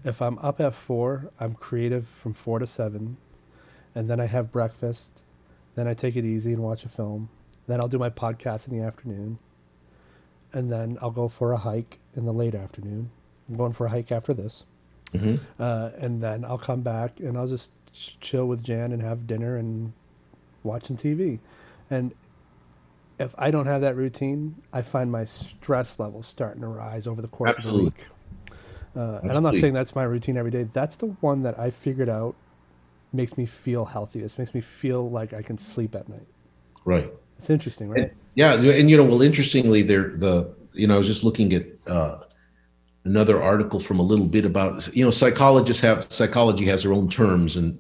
If I'm up at 4, I'm creative from 4 to 7, and then I have breakfast. Then I take it easy and watch a film. Then I'll do my podcast in the afternoon, and then I'll go for a hike in the late afternoon. I'm going for a hike after this, Hmm. and then I'll come back and I'll just chill with Jan and have dinner and watch some TV. And if I don't have that routine, I find my stress levels starting to rise over the course of the Absolutely. week. And I'm not Absolutely. saying that's my routine every day. That's the one that I figured out makes me feel healthiest, makes me feel like I can sleep at night. Right. It's interesting, And, right? yeah, and well, interestingly, I was just looking at another article from a little bit about, psychology has their own terms, and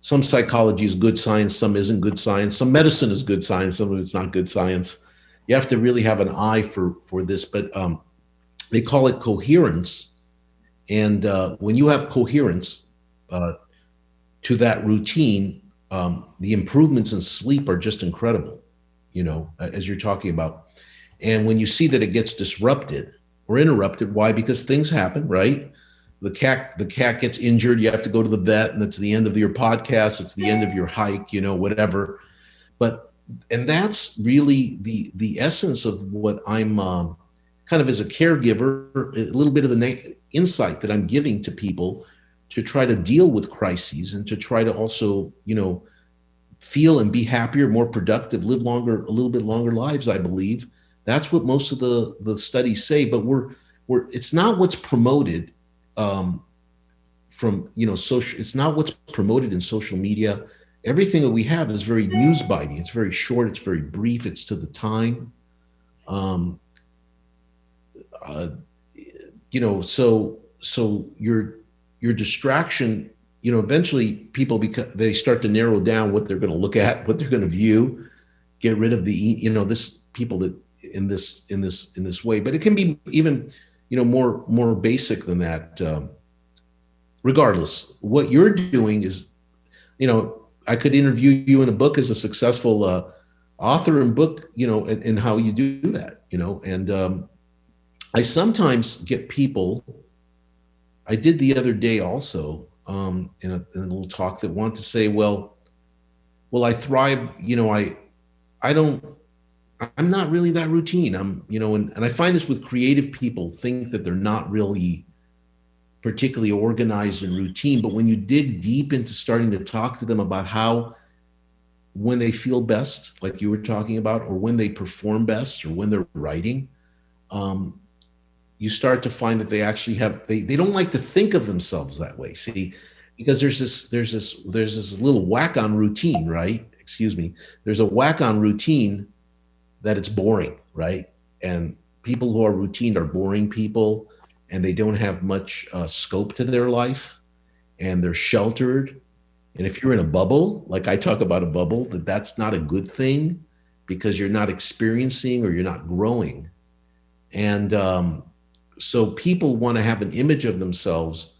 some psychology is good science, some isn't good science, some medicine is good science, some of it's not good science. You have to really have an eye for this, but they call it coherence, and when you have coherence uh, to that routine, the improvements in sleep are just incredible, as you're talking about. And when you see that it gets disrupted or interrupted, why? Because things happen, right? The cat gets injured, you have to go to the vet, and it's the end of your podcast, it's the end of your hike, whatever. But and that's really the essence of what I'm kind of, as a caregiver, a little bit of the insight that I'm giving to people to try to deal with crises, and to try to also, feel and be happier, more productive, live longer, a little bit longer lives, I believe. That's what most of the studies say. But we're it's not what's promoted um, from, social. It's not what's promoted in social media. Everything that we have is very news bitey. It's very short. It's very brief. It's to the time. Um, uh, so your distraction, eventually people, because they start to narrow down what they're going to look at, what they're going to view, get rid of the, this people that in this way. But it can be even, more basic than that. Regardless, what you're doing is, I could interview you in a book as a successful author and book, and how you do that, and I sometimes get people. I did the other day also, in a little talk, that want to say, well, I thrive. I don't. I'm not really that routine. And I find this with creative people, think that they're not really particularly organized and routine. But when you dig deep into starting to talk to them about how, when they feel best, like you were talking about, or when they perform best, or when they're writing, um, you start to find that they actually they don't like to think of themselves that way. See, because there's this little whack on routine, right? Excuse me. There's a whack on routine that it's boring, right? And people who are routine are boring people, and they don't have much scope to their life, and they're sheltered. And if you're in a bubble, like I talk about a bubble, that's not a good thing, because you're not experiencing, or you're not growing. And so people want to have an image of themselves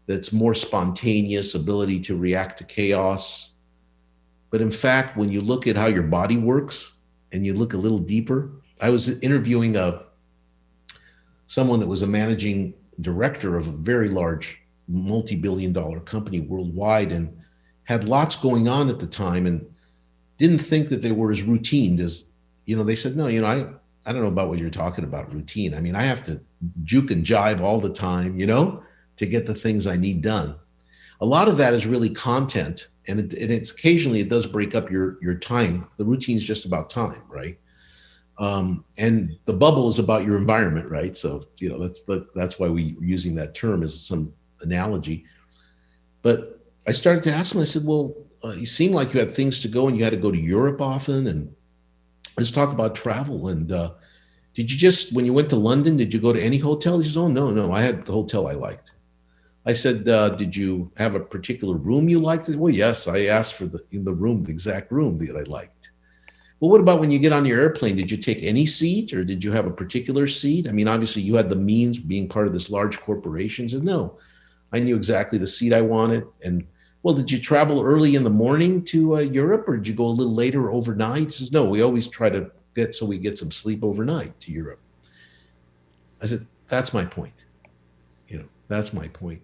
that's more spontaneous, ability to react to chaos. But in fact, when you look at how your body works and you look a little deeper, I was interviewing someone that was a managing director of a very large multi-billion-dollar company worldwide, and had lots going on at the time, and didn't think that they were as routine as, they said, no, I don't know about what you're talking about, routine. I mean, I have to juke and jive all the time, to get the things I need done. A lot of that is really content, and it's occasionally it does break up your time. The routine is just about time, right? And the bubble is about your environment, right? So that's why we're using that term as some analogy. But I started to ask him. I said, "Well, you seem like you had things to go, and you had to go to Europe often, and let's talk about travel. And did you just, when you went to London, did you go to any hotel?" He says, "Oh, no, no, I had the hotel I liked." I said, "Did you have a particular room you liked?" "Well, yes, I asked for the exact room that I liked." "Well, what about when you get on your airplane? Did you take any seat, or did you have a particular seat? I mean, obviously you had the means, being part of this large corporation." He said, "No, I knew exactly the seat I wanted." And, "Well, did you travel early in the morning to Europe, or did you go a little later overnight?" He says, "No, we always try to we get some sleep overnight to Europe." I said, "That's my point. That's my point.